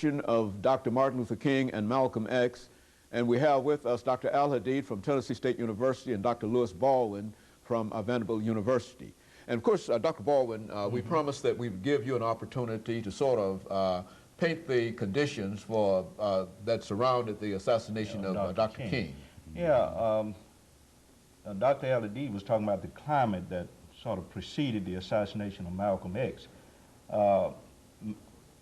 of Dr. Martin Luther King and Malcolm X, and we have with us Dr. Al-Hadid from Tennessee State University and Dr. Baldwin from Vanderbilt University. And of course, Dr. Baldwin, we promised that we'd give you an opportunity to sort of paint the conditions for that surrounded the assassination of Dr. King. Yeah, Dr. Al-Hadid was talking about the climate that sort of preceded the assassination of Malcolm X.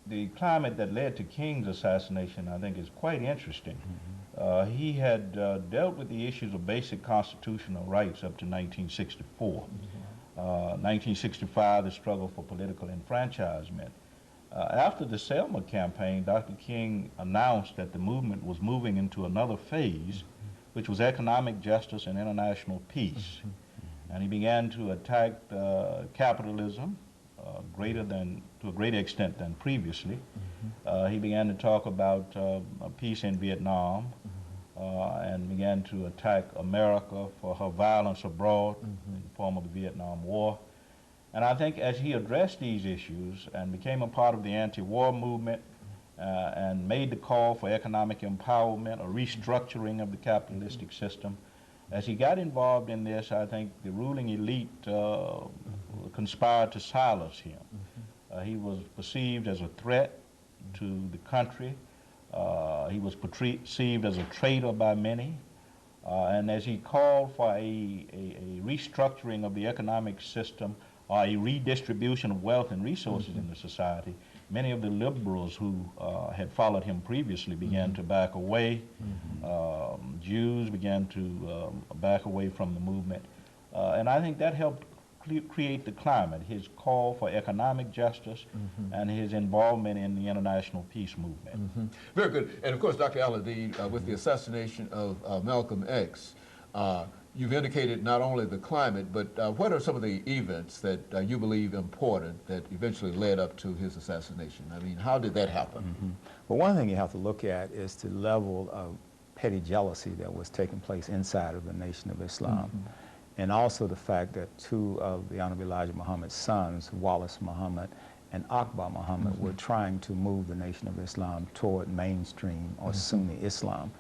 The climate that led to King's assassination, I think, is quite interesting. He had dealt with the issues of basic constitutional rights up to 1964. 1965, the struggle for political enfranchisement. After the Selma campaign, Dr. King announced that the movement was moving into another phase, which was economic justice and international peace. And he began to attack capitalism to a greater extent than previously. He began to talk about peace in Vietnam and began to attack America for her violence abroad in the form of the Vietnam War. And I think as he addressed these issues and became a part of the anti-war movement and made the call for economic empowerment, a restructuring of the capitalistic system, as he got involved in this, I think the ruling elite conspired to silence him. He was perceived as a threat to the country. He was perceived as a traitor by many. And as he called for a restructuring of the economic system or a redistribution of wealth and resources in the society, many of the liberals who had followed him previously began to back away. Jews began to back away from the movement. And I think that helped create the climate, his call for economic justice and his involvement in the international peace movement. Very good. And of course, Dr. Al-Hadid, with the assassination of Malcolm X, you've indicated not only the climate, but what are some of the events that you believe important that eventually led up to his assassination? I mean, how did that happen? Well, one thing you have to look at is the level of petty jealousy that was taking place inside of the Nation of Islam. And also the fact that two of the Honorable Elijah Muhammad's sons, Wallace Muhammad and Akbar Muhammad, were trying to move the Nation of Islam toward mainstream or Sunni Islam.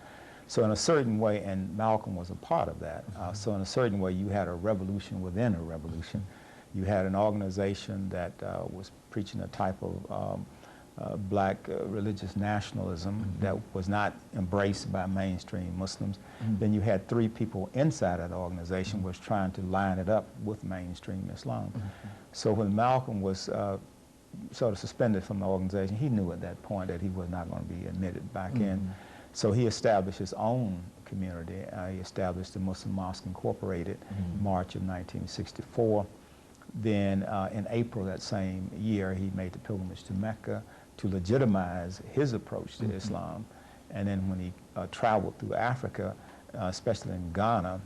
So in a certain way, and Malcolm was a part of that, so in a certain way you had a revolution within a revolution. You had an organization that was preaching a type of black religious nationalism that was not embraced by mainstream Muslims. Then you had three people inside that organization was trying to line it up with mainstream Islam. So when Malcolm was sort of suspended from the organization, he knew at that point that he was not going to be admitted back in. So he established his own community. He established the Muslim Mosque Incorporated in March of 1964. Then in April that same year, he made the pilgrimage to Mecca to legitimize his approach to Islam. And then when he traveled through Africa, especially in Ghana,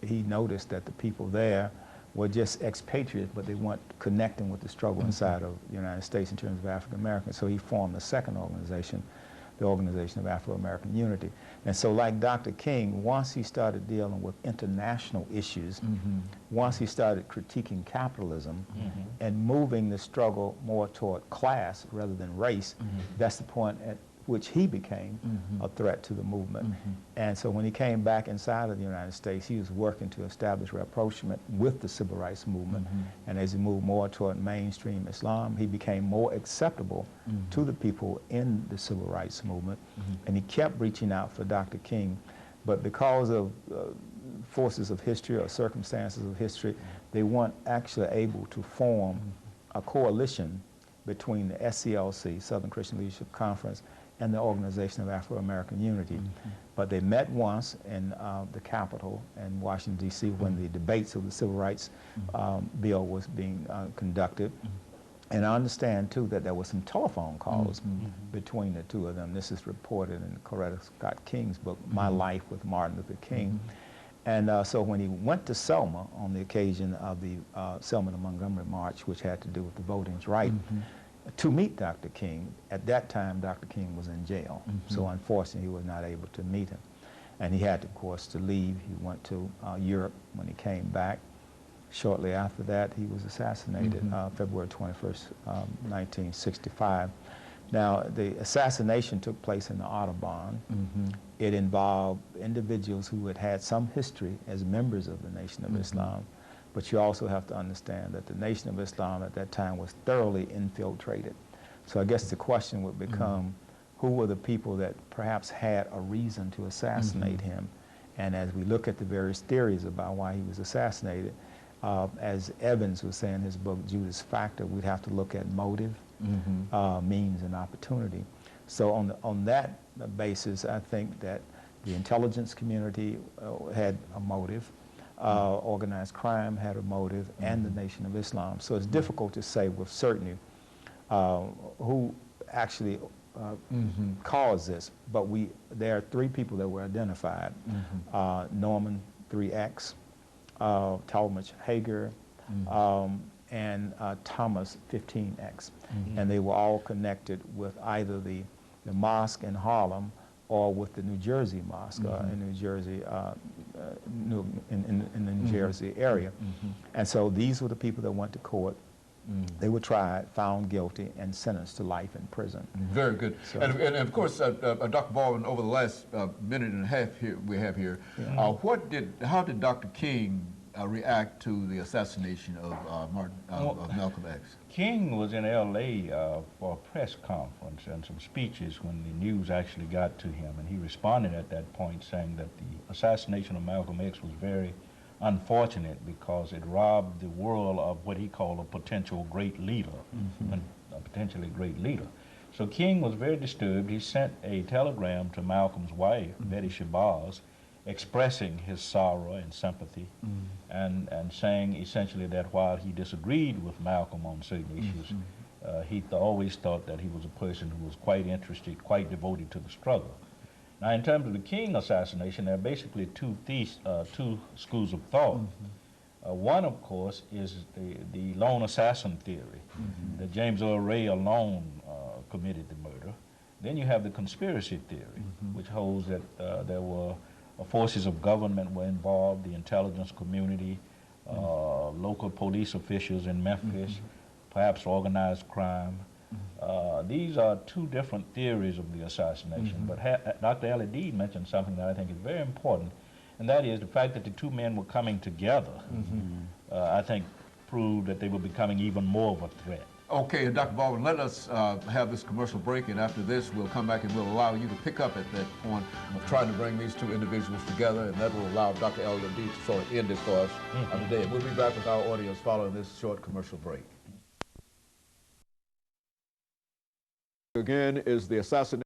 he noticed that the people there were just expatriates, but they weren't connecting with the struggle inside of the United States in terms of African Americans. So he formed a second organization, the Organization of Afro-American Unity. And so like Dr. King, once he started dealing with international issues, once he started critiquing capitalism and moving the struggle more toward class rather than race, that's the point at which he became a threat to the movement. And so when he came back inside of the United States, he was working to establish rapprochement with the civil rights movement. And as he moved more toward mainstream Islam, he became more acceptable to the people in the civil rights movement. And he kept reaching out for Dr. King. But because of forces of history or circumstances of history, they weren't actually able to form a coalition between the SCLC, Southern Christian Leadership Conference, and the Organization of Afro-American Unity. But they met once in the Capitol in Washington, D.C. when the debates of the Civil Rights Bill was being conducted. And I understand, too, that there were some telephone calls between the two of them. This is reported in Coretta Scott King's book, My Life with Martin Luther King. And so when he went to Selma on the occasion of the Selma to Montgomery March, which had to do with the voting rights, to meet Dr. King, at that time Dr. King was in jail. So unfortunately he was not able to meet him. And he had, of course, to leave. He went to Europe. When he came back, shortly after that, he was assassinated February 21st, 1965. Now, the assassination took place in the Audubon. It involved individuals who had had some history as members of the Nation of Islam, but you also have to understand that the Nation of Islam at that time was thoroughly infiltrated. So I guess the question would become, who were the people that perhaps had a reason to assassinate him? And as we look at the various theories about why he was assassinated, as Evans was saying in his book, Judas Factor, we'd have to look at motive, means, and opportunity. So on that basis, I think that the intelligence community had a motive, organized crime had a motive, and the Nation of Islam. So it's difficult to say with certainty who actually caused this, but there are three people that were identified. Norman 3X, Talmadge Hager, and Thomas 15X. And they were all connected with either the mosque in Harlem or with the New Jersey mosque in New Jersey, in the New Jersey area. And so these were the people that went to court. They were tried, found guilty, and sentenced to life in prison. Very good. So, and of course, Dr. Baldwin, over the last minute and a half we have here, how did Dr. King react to the assassination of Malcolm X? King was in L.A. For a press conference and some speeches when the news actually got to him, and he responded at that point saying that the assassination of Malcolm X was very unfortunate because it robbed the world of what he called a potential great leader, a potentially great leader. So King was very disturbed. He sent a telegram to Malcolm's wife, Betty Shabazz, expressing his sorrow and sympathy, and saying essentially that while he disagreed with Malcolm on certain issues, he always thought that he was a person who was quite interested, quite devoted to the struggle. Now, in terms of the King assassination, there are basically two schools of thought. One, of course, is the lone assassin theory, that James Earl Ray alone committed the murder. Then you have the conspiracy theory, which holds that there were forces of government were involved, the intelligence community, local police officials in Memphis, perhaps organized crime. These are two different theories of the assassination, but Dr. AAl-Hadid mentioned something that I think is very important, and that is the fact that the two men were coming together, I think proved that they were becoming even more of a threat. Okay, Dr. Baldwin, let us have this commercial break, and after this we'll come back and we'll allow you to pick up at that point of trying to bring these two individuals together, and that will allow Dr. AAl-Hadid to sort of end it for us today. We'll be back with our audience following this short commercial break. Again is the assassination